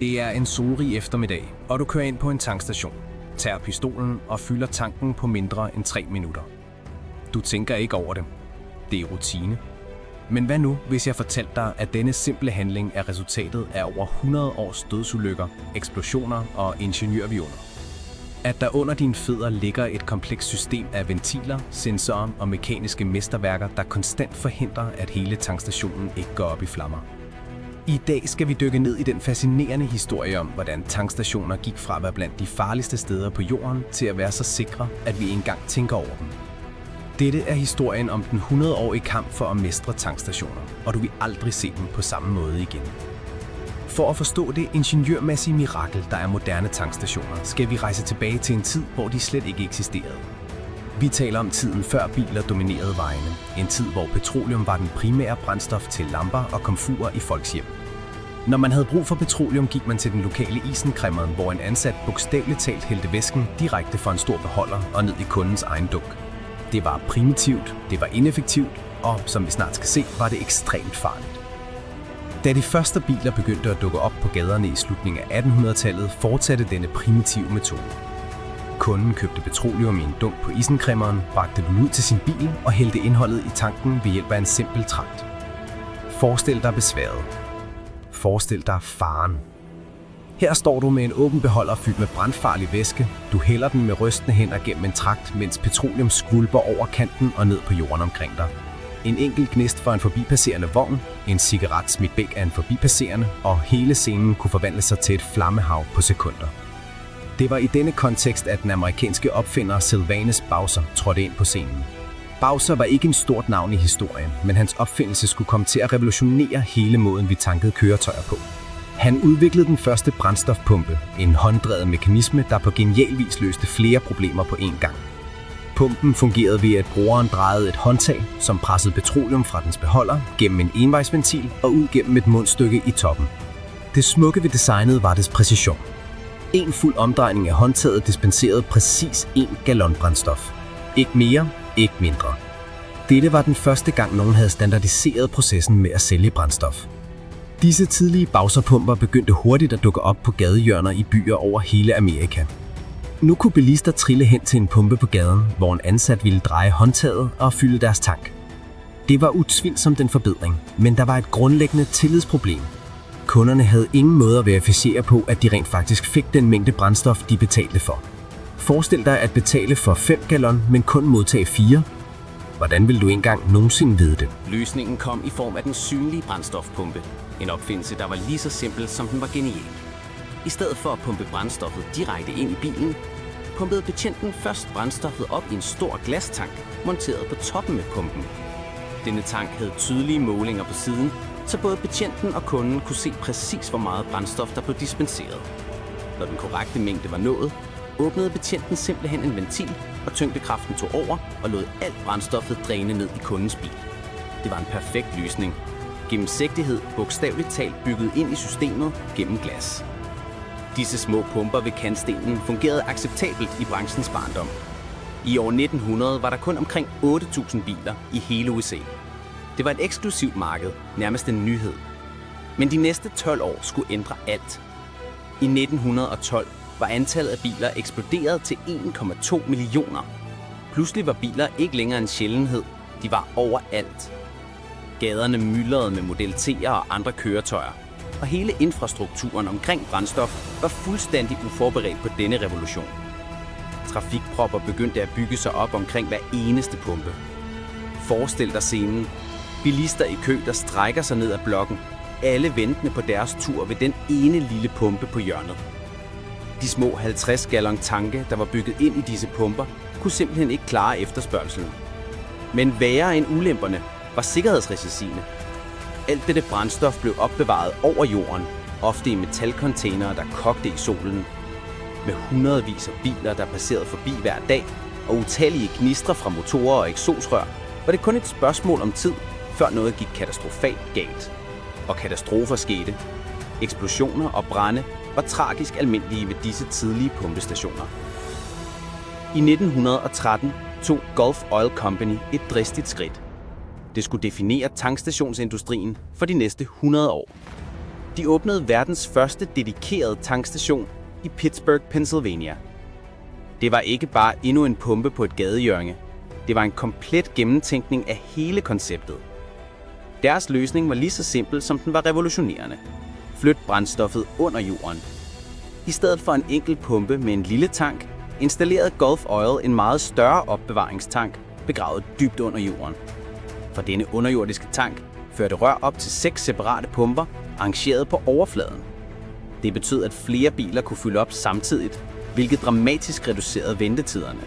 Det er en solrig eftermiddag, og du kører ind på en tankstation, tager pistolen og fylder tanken på mindre end 3 minutter. Du tænker ikke over det. Det er rutine. Men hvad nu, hvis jeg fortalte dig, at denne simple handling er resultatet af over 100 års dødsulykker, eksplosioner og ingeniørvioner? At der under dine fødder ligger et komplekst system af ventiler, sensorer og mekaniske mesterværker, der konstant forhindrer, at hele tankstationen ikke går op i flammer. I dag skal vi dykke ned i den fascinerende historie om, hvordan tankstationer gik fra at være blandt de farligste steder på jorden til at være så sikre, at vi ikke engang tænker over dem. Dette er historien om den 100-årige kamp for at mestre tankstationer, og du vil aldrig se dem på samme måde igen. For at forstå det ingeniørmæssige mirakel, der er moderne tankstationer, skal vi rejse tilbage til en tid, hvor de slet ikke eksisterede. Vi taler om tiden før biler dominerede vejene. En tid, hvor petroleum var den primære brændstof til lamper og komfurer i folks hjem. Når man havde brug for petroleum, gik man til den lokale isenkræmmeren, hvor en ansat bogstaveligt talt hældte væsken direkte fra en stor beholder og ned i kundens egen dunk. Det var primitivt, det var ineffektivt, og som vi snart skal se, var det ekstremt farligt. Da de første biler begyndte at dukke op på gaderne i slutningen af 1800-tallet, fortsatte denne primitive metode. Kunden købte petroleum i en dunk på isenkræmmeren, bragte den ud til sin bil og hældte indholdet i tanken ved hjælp af en simpel trakt. Forestil dig besværet. Forestil dig faren. Her står du med en åben beholder fyldt med brandfarlig væske. Du hælder den med rystende hænder gennem en trakt, mens petroleum skvulper over kanten og ned på jorden omkring dig. En enkelt gnist for en forbipasserende vogn, en cigaret smidt væk af en forbipasserende, og hele scenen kunne forvandle sig til et flammehav på sekunder. Det var i denne kontekst, at den amerikanske opfinder Sylvanus Bowser trådte ind på scenen. Bowser var ikke en stort navn i historien, men hans opfindelse skulle komme til at revolutionere hele måden, vi tankede køretøjer på. Han udviklede den første brændstofpumpe, en hånddrevet mekanisme, der på genial vis løste flere problemer på én gang. Pumpen fungerede ved, at brugeren drejede et håndtag, som pressede petroleum fra dens beholder gennem en envejsventil og ud gennem et mundstykke i toppen. Det smukke ved designet var dets præcision. En fuld omdrejning af håndtaget dispenserede præcis 1 gallon brændstof. Ikke mere, ikke mindre. Dette var den første gang, nogen havde standardiseret processen med at sælge brændstof. Disse tidlige Bowser-pumper begyndte hurtigt at dukke op på gadehjørner i byer over hele Amerika. Nu kunne bilister trille hen til en pumpe på gaden, hvor en ansat ville dreje håndtaget og fylde deres tank. Det var utvivlsomt en forbedring, men der var et grundlæggende tillidsproblem. Kunderne havde ingen måde at verificere på, at de rent faktisk fik den mængde brændstof, de betalte for. Forestil dig at betale for 5 gallon, men kun modtage 4. Hvordan vil du engang nogensinde vide det? Løsningen kom i form af den synlige brændstofpumpe. En opfindelse, der var lige så simpel, som den var genial. I stedet for at pumpe brændstoffet direkte ind i bilen, pumpede betjenten først brændstoffet op i en stor glastank, monteret på toppen med pumpen. Denne tank havde tydelige målinger på siden, så både betjenten og kunden kunne se præcis, hvor meget brændstof, der blev dispenseret. Når den korrekte mængde var nået, åbnede betjenten simpelthen en ventil, og tyngdekraften tog over og lod alt brændstoffet dræne ned i kundens bil. Det var en perfekt løsning. Gennemsigtighed bogstaveligt talt bygget ind i systemet gennem glas. Disse små pumper ved kantstenen fungerede acceptabelt i branchens barndom. I år 1900 var der kun omkring 8.000 biler i hele USA. Det var et eksklusivt marked, nærmest en nyhed. Men de næste 12 år skulle ændre alt. I 1912 var antallet af biler eksploderet til 1,2 millioner. Pludselig var biler ikke længere en sjældenhed, de var overalt. Gaderne myldrede med Model T'er og andre køretøjer, og hele infrastrukturen omkring brændstof var fuldstændig uforberedt på denne revolution. Trafikpropper begyndte at bygge sig op omkring hver eneste pumpe. Forestil dig scenen. Bilister i kø, der strækker sig ned ad blokken, alle ventende på deres tur ved den ene lille pumpe på hjørnet. De små 50 gallon tanke, der var bygget ind i disse pumper, kunne simpelthen ikke klare efterspørgselen. Men værre end ulemperne var sikkerhedsrisiciene. Alt dette brændstof blev opbevaret over jorden, ofte i metalcontainere, der kogte i solen. Med hundredvis af biler, der passerede forbi hver dag, og utallige gnistre fra motorer og eksosrør, var det kun et spørgsmål om tid, før noget gik katastrofalt galt. Og katastrofer skete. Eksplosioner og brande var tragisk almindelige ved disse tidlige pumpestationer. I 1913 tog Gulf Oil Company et dristigt skridt. Det skulle definere tankstationsindustrien for de næste 100 år. De åbnede verdens første dedikerede tankstation i Pittsburgh, Pennsylvania. Det var ikke bare endnu en pumpe på et gadehjørne. Det var en komplet gennemtænkning af hele konceptet. Deres løsning var lige så simpel, som den var revolutionerende. Flyt brændstoffet under jorden. I stedet for en enkelt pumpe med en lille tank, installerede Gulf Oil en meget større opbevaringstank, begravet dybt under jorden. For denne underjordiske tank førte rør op til 6 separate pumper, arrangeret på overfladen. Det betød, at flere biler kunne fylde op samtidigt, hvilket dramatisk reducerede ventetiderne.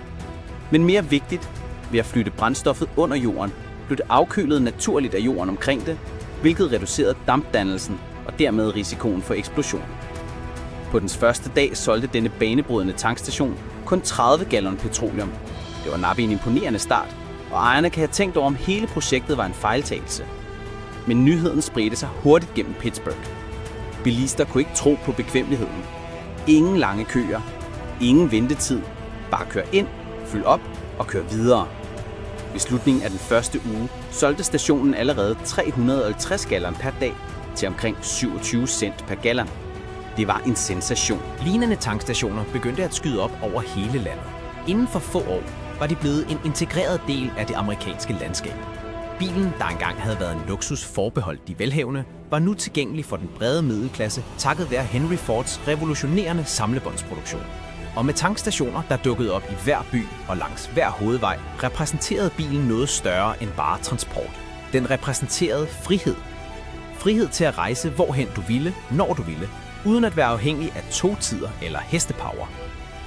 Men mere vigtigt, ved at flytte brændstoffet under jorden, blev det afkølet naturligt af jorden omkring det, hvilket reducerede dampdannelsen og dermed risikoen for eksplosion. På dens første dag solgte denne banebrydende tankstation kun 30 gallon petroleum. Det var nappe en imponerende start, og ejerne kan have tænkt over, om hele projektet var en fejltagelse. Men nyheden spredte sig hurtigt gennem Pittsburgh. Bilister kunne ikke tro på bekvemmeligheden. Ingen lange køer, ingen ventetid, bare kør ind, fyld op og kør videre. Ved slutningen af den første uge solgte stationen allerede 350 gallon per dag til omkring 27 cent per gallon. Det var en sensation. Lignende tankstationer begyndte at skyde op over hele landet. Inden for få år var de blevet en integreret del af det amerikanske landskab. Bilen, der engang havde været en luksus forbeholdt de velhavende, var nu tilgængelig for den brede middelklasse takket være Henry Fords revolutionerende samlebåndsproduktion. Og med tankstationer, der dukkede op i hver by og langs hver hovedvej, repræsenterede bilen noget større end bare transport. Den repræsenterede frihed. Frihed til at rejse hvorhen du ville, når du ville, uden at være afhængig af togtider eller hestepower.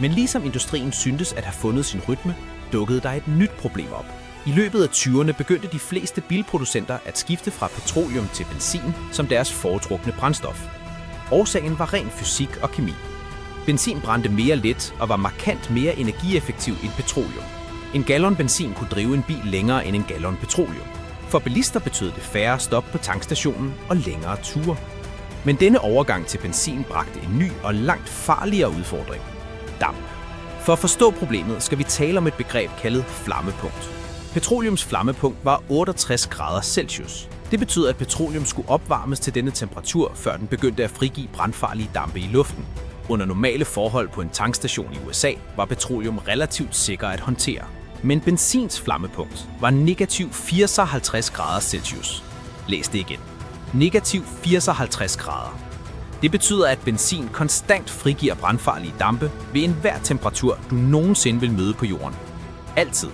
Men ligesom industrien syntes at have fundet sin rytme, dukkede der et nyt problem op. I løbet af 20'erne begyndte de fleste bilproducenter at skifte fra petroleum til benzin som deres foretrukne brændstof. Årsagen var ren fysik og kemi. Benzin brændte mere let og var markant mere energieffektiv end petroleum. En gallon benzin kunne drive en bil længere end en gallon petroleum. For bilister betød det færre stop på tankstationen og længere ture. Men denne overgang til benzin bragte en ny og langt farligere udfordring. Damp. For at forstå problemet skal vi tale om et begreb kaldet flammepunkt. Petroleums flammepunkt var 68 grader Celsius. Det betød, at petroleum skulle opvarmes til denne temperatur, før den begyndte at frigive brandfarlige dampe i luften. Under normale forhold på en tankstation i USA var petroleum relativt sikker at håndtere. Men benzins flammepunkt var negativ 54 grader Celsius. Læs det igen. Negativ 54 grader. Det betyder, at benzin konstant frigiver brandfarlige dampe ved enhver temperatur, du nogensinde vil møde på jorden. Altid.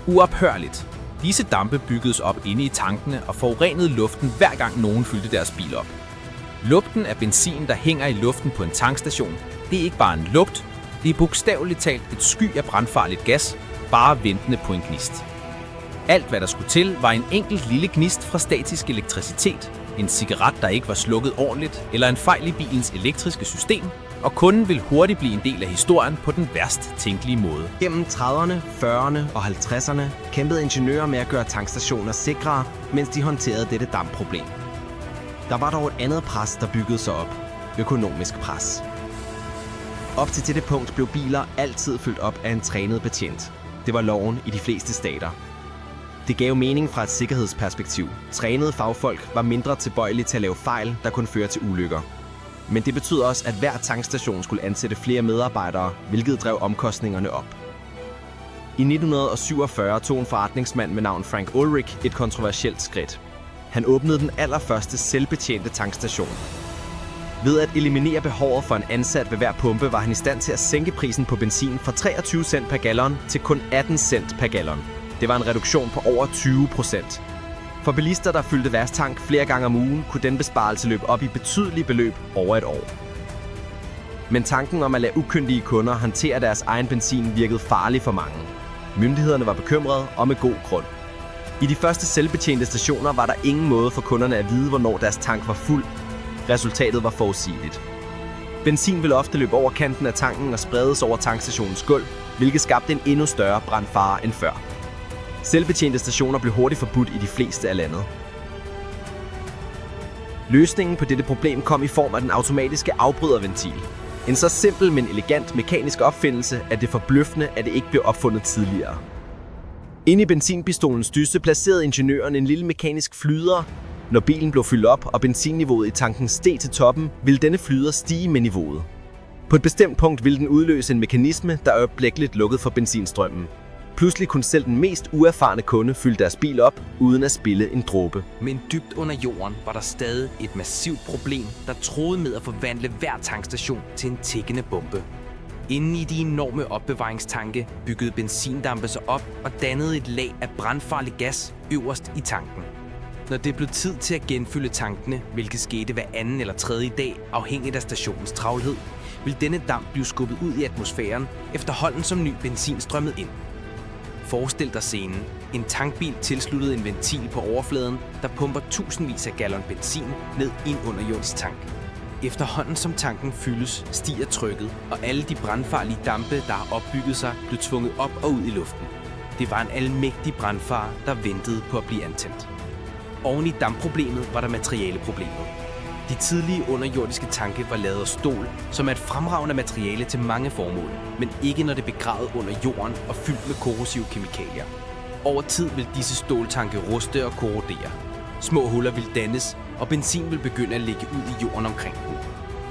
Uophørligt. Disse dampe byggedes op inde i tankene og forurenede luften hver gang nogen fyldte deres bil op. Lugten af benzin, der hænger i luften på en tankstation, det er ikke bare en lugt, det er bogstaveligt talt et sky af brandfarligt gas, bare ventende på en gnist. Alt, hvad der skulle til, var en enkelt lille gnist fra statisk elektricitet, en cigaret, der ikke var slukket ordentligt, eller en fejl i bilens elektriske system, og kunden vil hurtigt blive en del af historien på den værst tænkelige måde. Gennem 30'erne, 40'erne og 50'erne kæmpede ingeniører med at gøre tankstationer sikrere, mens de håndterede dette dampproblem. Der var dog et andet pres, der byggede sig op. Økonomisk pres. Op til dette punkt blev biler altid fyldt op af en trænet betjent. Det var loven i de fleste stater. Det gav mening fra et sikkerhedsperspektiv. Trænede fagfolk var mindre tilbøjelige til at lave fejl, der kunne føre til ulykker. Men det betød også, at hver tankstation skulle ansætte flere medarbejdere, hvilket drev omkostningerne op. I 1947 tog en forretningsmand med navn Frank Ulrich et kontroversielt skridt. Han åbnede den allerførste selvbetjente tankstation. Ved at eliminere behovet for en ansat ved hver pumpe, var han i stand til at sænke prisen på benzin fra 23 cent per gallon til kun 18 cent per gallon. Det var en reduktion på over 20%. For bilister, der fyldte deres tank flere gange om ugen, kunne den besparelse løbe op i betydelige beløb over et år. Men tanken om at lade ukyndige kunder håndtere deres egen benzin virkede farlig for mange. Myndighederne var bekymrede, og med god grund. I de første selvbetjente stationer var der ingen måde for kunderne at vide, hvornår deres tank var fuld. Resultatet var forudsigeligt. Benzin ville ofte løbe over kanten af tanken og spredes over tankstationens gulv, hvilket skabte en endnu større brandfare end før. Selvbetjente stationer blev hurtigt forbudt i de fleste af landet. Løsningen på dette problem kom i form af den automatiske afbryderventil. En så simpel, men elegant mekanisk opfindelse, at det er forbløffende, at det ikke blev opfundet tidligere. Inde i benzinpistolens dyse placerede ingeniøren en lille mekanisk flyder, Når bilen blev fyldt op, og benzinniveauet i tanken steg til toppen, ville denne flyder stige med niveauet. På et bestemt punkt ville den udløse en mekanisme, der øjeblikkeligt lukkede for benzinstrømmen. Pludselig kunne selv den mest uerfarne kunde fylde deres bil op, uden at spilde en dråbe. Men dybt under jorden var der stadig et massivt problem, der troede med at forvandle hver tankstation til en tikkende bombe. Inde i de enorme opbevaringstanke byggede benzindampe sig op og dannede et lag af brandfarlig gas øverst i tanken. Når det blev tid til at genfylde tankene, hvilket skete hver anden eller tredje dag afhængigt af stationens travlhed, ville denne damp blive skubbet ud i atmosfæren efterhånden som ny benzin strømmede ind. Forestil dig scenen. En tankbil tilsluttede en ventil på overfladen, der pumper tusindvis af gallon benzin ned i en underjordisk tank. Efterhånden som tanken fyldes, stiger trykket, og alle de brandfarlige dampe, der har opbygget sig, blev tvunget op og ud i luften. Det var en almægtig brandfare, der ventede på at blive antændt. Oven i dampproblemet var der materialeproblemet. De tidlige underjordiske tanke var lavet af stål, som er et fremragende materiale til mange formål, men ikke når det er begravet under jorden og fyldt med korrosive kemikalier. Over tid vil disse ståltanke ruste og korrodere. Små huller vil dannes, og benzin vil begynde at ligge ud i jorden omkring den.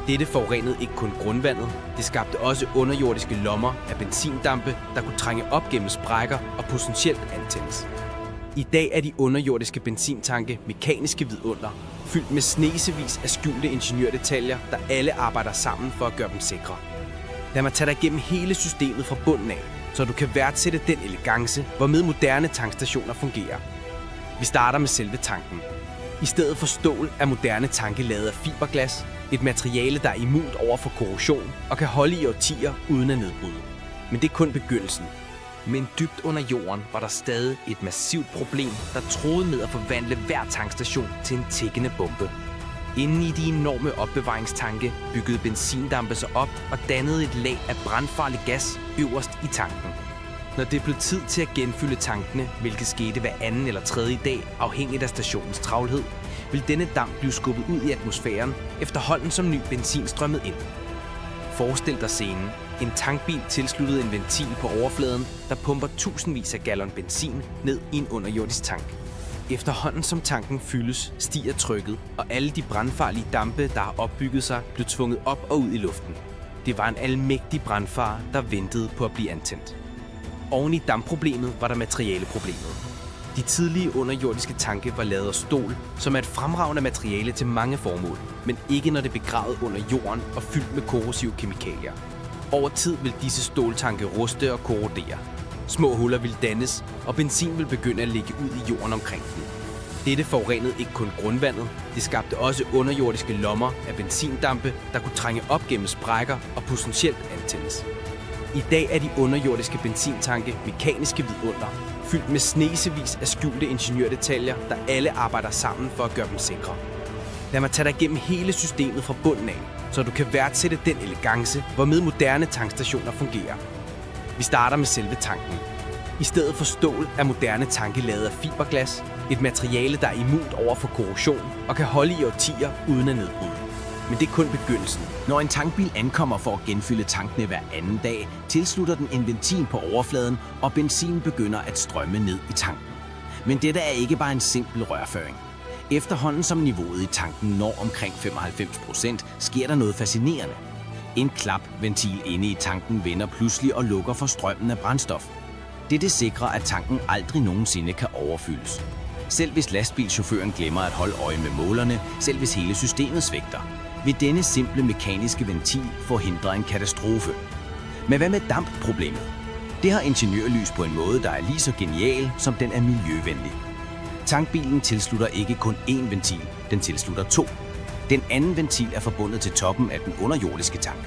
Dette forurenede ikke kun grundvandet, det skabte også underjordiske lommer af benzindampe, der kunne trænge op gennem sprækker og potentielt antændes. I dag er de underjordiske benzintanke mekaniske vidunder, fyldt med snesevis af skjulte ingeniørdetaljer, der alle arbejder sammen for at gøre dem sikre. Lad mig tage dig igennem hele systemet fra bunden af, så du kan værdsætte den elegance, hvormed moderne tankstationer fungerer. Vi starter med selve tanken. I stedet for stål er moderne tanke lavet af fiberglas, et materiale, der er immunt over for korrosion og kan holde i årtier uden at nedbryde. Men det er kun begyndelsen. Men dybt under jorden var der stadig et massivt problem, der troede med at forvandle hver tankstation til en tikkende bombe. Inde i de enorme opbevaringstanke byggede benzindampe sig op og dannede et lag af brandfarlig gas øverst i tanken. Når det blev tid til at genfylde tankene, hvilket skete hver anden eller tredje dag afhængigt af stationens travlhed, ville denne damp blive skubbet ud i atmosfæren efterhånden som ny benzin strømmede ind. Forestil dig scenen. En tankbil tilsluttede en ventil på overfladen, der pumper tusindvis af gallon benzin ned i en underjordisk tank. Efterhånden som tanken fyldes, stiger trykket, og alle de brandfarlige dampe, der har opbygget sig, blev tvunget op og ud i luften. Det var en almægtig brandfare, der ventede på at blive antændt. Oven i dampproblemet var der materialeproblemet. De tidlige underjordiske tanke var lavet af stål, som er et fremragende materiale til mange formål, men ikke når det er begravet under jorden og fyldt med korrosive kemikalier. Over tid vil disse ståltanke ruste og korrodere. Små huller vil dannes, og benzin vil begynde at ligge ud i jorden omkring den. Dette forurenede ikke kun grundvandet, det skabte også underjordiske lommer af benzindampe, der kunne trænge op gennem sprækker og potentielt antændes. I dag er de underjordiske benzintanke mekaniske vidunder, fyldt med snesevis af skjulte ingeniørdetaljer, der alle arbejder sammen for at gøre dem sikre. Lad mig tage dig igennem hele systemet fra bunden af, så du kan værdsætte den elegance, hvormed moderne tankstationer fungerer. Vi starter med selve tanken. I stedet for stål er moderne tanke lavet af fiberglas, et materiale, der er immunt over for korrosion og kan holde i årtier uden at nedbryde. Men det er kun begyndelsen. Når en tankbil ankommer for at genfylde tankene hver anden dag, tilslutter den en ventil på overfladen, og benzin begynder at strømme ned i tanken. Men dette er ikke bare en simpel rørføring. Efterhånden som niveauet i tanken når omkring 95%, sker der noget fascinerende. En klapventil inde i tanken vender pludselig og lukker for strømmen af brændstof. Dette sikrer, at tanken aldrig nogensinde kan overfyldes. Selv hvis lastbilchaufføren glemmer at holde øje med målerne, selv hvis hele systemet svigter, vil denne simple mekaniske ventil forhindre en katastrofe. Men hvad med dampproblemet? Det har ingeniørlys på en måde, der er lige så genial, som den er miljøvenlig. Tankbilen tilslutter ikke kun én ventil, den tilslutter 2. Den anden ventil er forbundet til toppen af den underjordiske tank.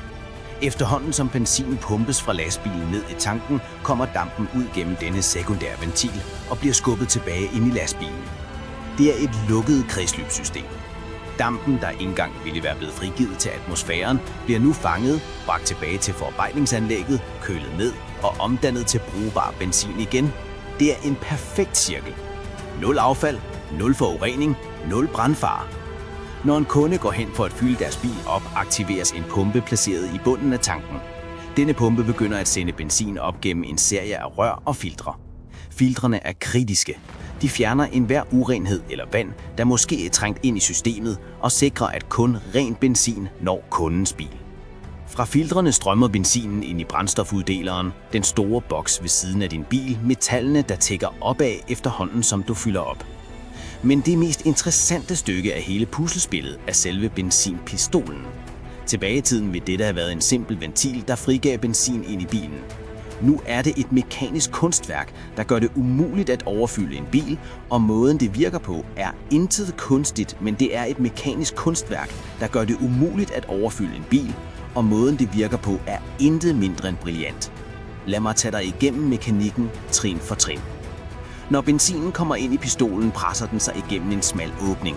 Efterhånden som benzin pumpes fra lastbilen ned i tanken, kommer dampen ud gennem denne sekundære ventil og bliver skubbet tilbage ind i lastbilen. Det er et lukket kredsløbssystem. Dampen, der engang ville være blevet frigivet til atmosfæren, bliver nu fanget, bragt tilbage til forarbejdningsanlægget, kølet ned og omdannet til brugbar benzin igen. Det er en perfekt cirkel. 0 affald, 0 forurening, 0 brandfare. Når en kunde går hen for at fylde deres bil op, aktiveres en pumpe placeret i bunden af tanken. Denne pumpe begynder at sende benzin op gennem en serie af rør og filtre. Filtrene er kritiske. De fjerner enhver urenhed eller vand, der måske er trængt ind i systemet, og sikrer, at kun ren benzin når kundens bil. Fra filtrene strømmer benzinen ind i brændstofuddeleren, den store boks ved siden af din bil, med tallene, der tikker opad efterhånden, som du fylder op. Men det mest interessante stykke af hele puslespillet er selve benzinpistolen. Tilbage i tiden vil dette have været en simpel ventil, der frigav benzin ind i bilen. Nu er det et mekanisk kunstværk, der gør det umuligt at overfylde en bil, og måden det virker på er intet kunstigt, men det er et mekanisk kunstværk, der gør det umuligt at overfylde en bil, og måden det virker på er intet mindre end brillant. Lad mig tage dig igennem mekanikken trin for trin. Når benzinen kommer ind i pistolen, presser den sig igennem en smal åbning.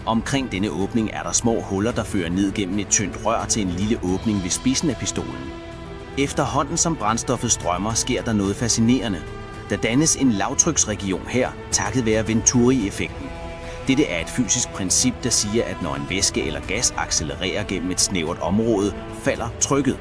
Omkring denne åbning er der små huller, der fører ned gennem et tyndt rør til en lille åbning ved spidsen af pistolen. Efterhånden som brændstoffet strømmer, sker der noget fascinerende. Der dannes en lavtryksregion her, takket være Venturi-effekten. Dette er et fysisk princip, der siger, at når en væske eller gas accelererer gennem et snævert område, falder trykket.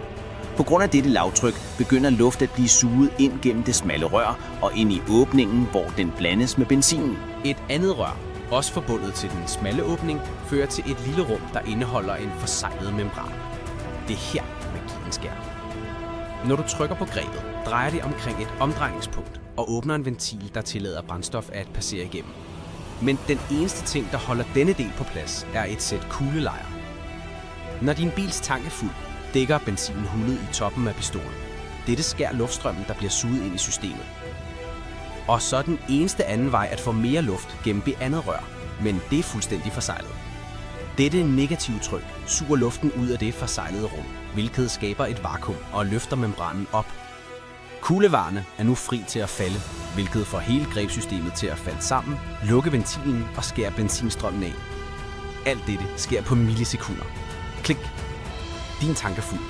På grund af dette lavtryk begynder luft at blive suget ind gennem det smalle rør og ind i åbningen, hvor den blandes med benzinen. Et andet rør, også forbundet til den smalle åbning, fører til et lille rum, der indeholder en forseglet membran. Det er her, magien sker. Når du trykker på grebet, drejer det omkring et omdrejningspunkt og åbner en ventil, der tillader brændstof at passere igennem. Men den eneste ting, der holder denne del på plads, er et sæt kuglelejer. Når din bils tank er fuld, dækker benzinen hullet i toppen af pistolen. Dette skærer luftstrømmen, der bliver suget ind i systemet. Og så er den eneste anden vej at få mere luft gennem det andet rør, men det er fuldstændig forseglet. Dette negative tryk suger luften ud af det forseglede rum, hvilket skaber et vakuum og løfter membranen op. Kuglevarerne er nu fri til at falde, hvilket får hele grebsystemet til at falde sammen, lukke ventilen og skære benzinstrømmen af. Alt dette sker på millisekunder. Klik. Din tank er fuld.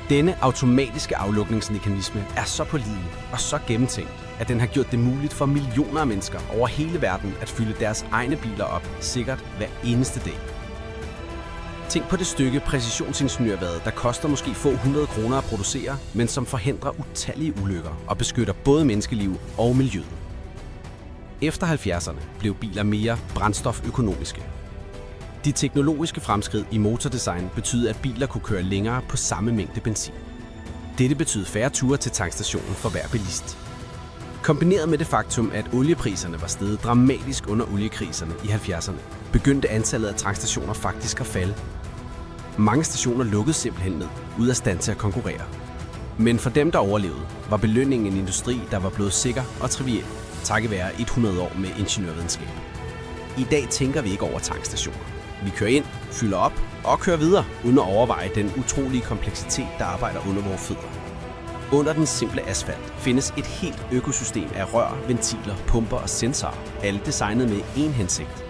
Denne automatiske aflukningsmekanisme er så pålidelig og så gennemtænkt, at den har gjort det muligt for millioner af mennesker over hele verden at fylde deres egne biler op sikkert hver eneste dag. Tænk på det stykke præcisionsingeniørvade, der koster måske få 100 kroner at producere, men som forhindrer utallige ulykker og beskytter både menneskeliv og miljøet. Efter 70'erne blev biler mere brændstoføkonomiske. De teknologiske fremskridt i motordesign betød, at biler kunne køre længere på samme mængde benzin. Dette betød færre ture til tankstationen for hver bilist. Kombineret med det faktum, at oliepriserne var steget dramatisk under oliekriserne i 70'erne, begyndte antallet af tankstationer faktisk at falde. Mange stationer lukkede simpelthen ned, ude af stand til at konkurrere. Men for dem, der overlevede, var belønningen en industri, der var blevet sikker og triviel, takket være 100 år med ingeniørvidenskab. I dag tænker vi ikke over tankstationer. Vi kører ind, fylder op og kører videre, uden at overveje den utrolige kompleksitet, der arbejder under vores fødder. Under den simple asfalt findes et helt økosystem af rør, ventiler, pumper og sensorer, alle designet med én hensigt: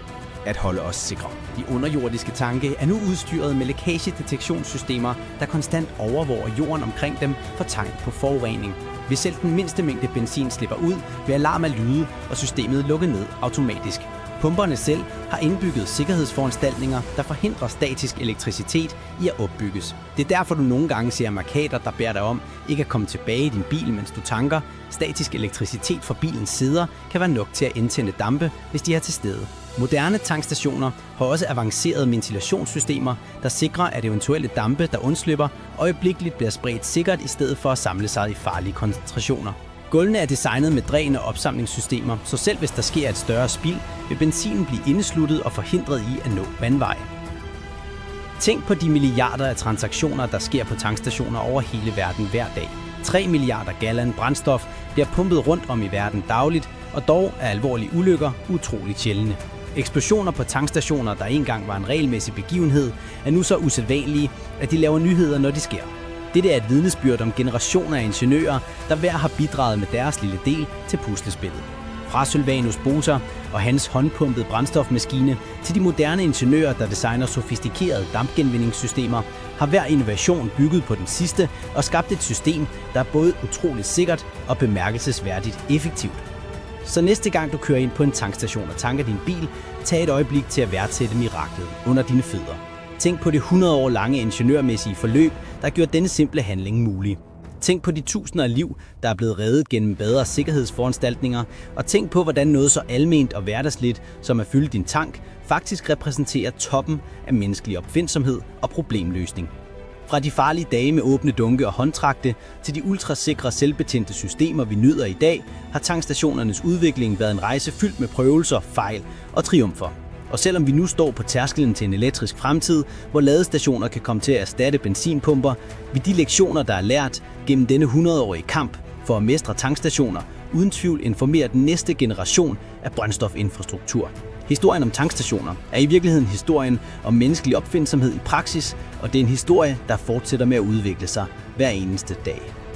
at holde os sikre. De underjordiske tanke er nu udstyret med lækagedetektionssystemer, der konstant overvåger jorden omkring dem for tegn på forurening. Hvis selv den mindste mængde benzin slipper ud, vil alarmen lyde, og systemet lukke ned automatisk. Pumperne selv har indbygget sikkerhedsforanstaltninger, der forhindrer statisk elektricitet i at opbygges. Det er derfor, du nogle gange ser markader, der beder dig om ikke at komme tilbage i din bil, mens du tanker. Statisk elektricitet fra bilens sider kan være nok til at indtænde dampe, hvis de er til stede. Moderne tankstationer har også avancerede ventilationssystemer, der sikrer, at eventuelle dampe, der undslipper, øjeblikkeligt bliver spredt sikkert i stedet for at samle sig i farlige koncentrationer. Gulvene er designet med dræn- og opsamlingssystemer, så selv hvis der sker et større spild, vil benzinen blive indesluttet og forhindret i at nå vandveje. Tænk på de milliarder af transaktioner, der sker på tankstationer over hele verden hver dag. 3 milliarder gallon brændstof bliver pumpet rundt om i verden dagligt, og dog er alvorlige ulykker utroligt sjældne. Eksplosioner på tankstationer, der engang var en regelmæssig begivenhed, er nu så usædvanlige, at de laver nyheder, når de sker. Dette er et vidnesbyrd om generationer af ingeniører, der hver har bidraget med deres lille del til puslespillet. Fra Sylvanus Boter og hans håndpumpede brændstofmaskine til de moderne ingeniører, der designer sofistikerede dampgenvindingssystemer, har hver innovation bygget på den sidste og skabt et system, der er både utroligt sikkert og bemærkelsesværdigt effektivt. Så næste gang du kører ind på en tankstation og tanker din bil, tag et øjeblik til at værdsætte miraklet under dine fødder. Tænk på det 100 år lange ingeniørmæssige forløb, der gjorde denne simple handling mulig. Tænk på de tusinder af liv, der er blevet reddet gennem bedre sikkerhedsforanstaltninger, og tænk på, hvordan noget så alment og hverdagsligt, som at fylde din tank, faktisk repræsenterer toppen af menneskelig opfindsomhed og problemløsning. Fra de farlige dage med åbne dunke og håndtragte til de ultrasikre selvbetjente systemer, vi nyder i dag, har tankstationernes udvikling været en rejse fyldt med prøvelser, fejl og triumfer. Og selvom vi nu står på tærsklen til en elektrisk fremtid, hvor ladestationer kan komme til at erstatte benzinpumper, vil de lektioner, der er lært gennem denne 100-årige kamp for at mestre tankstationer, uden tvivl informere den næste generation af brændstofinfrastruktur. Historien om tankstationer er i virkeligheden historien om menneskelig opfindsomhed i praksis, og det er en historie, der fortsætter med at udvikle sig hver eneste dag.